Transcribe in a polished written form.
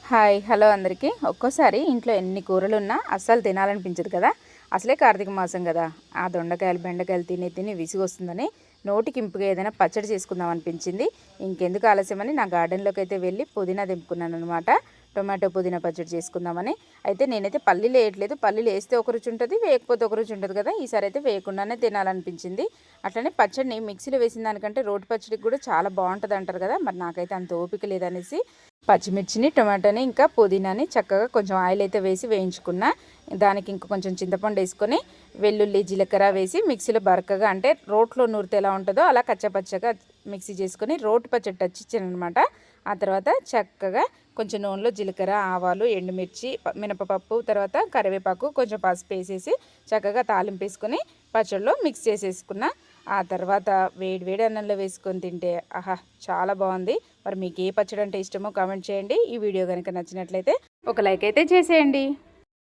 Hi hello అందరికీ. ఒక్కోసారి ఇంట్లో ఎన్ని కూరలున్నా అస్సలు తినాలనిపించదు కదా. అసలే కార్తీక మాసం కదా. ఆ దొండకాయలు బెండకాయలు తిని తిని విసుగొస్తుందని నోటికి ఇంపుగా ఏదైనా పచ్చడి చేసుకుందాం అనిపించింది. ఇంకెందుకు ఆలస్యమని నా గార్డెన్లోకి అయితే వెళ్ళి పుదీనా దింపుకున్నాను అనమాట. టొమాటో పుదీనా పచ్చడి చేసుకుందామని. అయితే నేనైతే పల్లీలు వేయట్లేదు. పల్లీలు వేస్తే ఒక రుచి ఉంటుంది, వేయకపోతే ఒక రుచి ఉంటుంది కదా. ఈసారి అయితే వేయకుండానే తినాలనిపించింది. అట్లనే పచ్చడిని మిక్సీలో వేసిన దానికంటే రోటి పచ్చడికి కూడా చాలా బాగుంటుంది అంటారు కదా. మరి నాకైతే అంత ఓపిక లేదనేసి పచ్చిమిర్చిని టొమాటోని ఇంకా పుదీనాని చక్కగా కొంచెం ఆయిల్ అయితే వేసి వేయించుకున్నా. దానికి ఇంకా కొంచెం చింతపండు వేసుకొని వెల్లుల్లి జీలకర్ర వేసి మిక్సీలో బరకగా, అంటే రోట్లో నూరితే ఎలా ఉంటుందో అలా కచ్చపచ్చగా మిక్సీ చేసుకొని రోటి పచ్చడి టచ్ ఇచ్చాను అనమాట. ఆ తర్వాత చక్కగా కొంచెం నూనెలో జీలకర్ర ఆవాలు ఎండుమిర్చి మినపపప్పు తర్వాత కరివేపాకు కొంచెం పసుపు వేసేసి చక్కగా తాలింపు వేసుకొని పచ్చడిలో మిక్స్ చేసేసుకున్న. ఆ తర్వాత వేడి వేడి అన్నంలో వేసుకొని తింటే ఆహా చాలా బాగుంది. మరి మీకు ఏ పచ్చడి అంటే ఇష్టమో కామెంట్ చేయండి. ఈ వీడియో కనుక నచ్చినట్లయితే ఒక లైక్ అయితే చేసేయండి.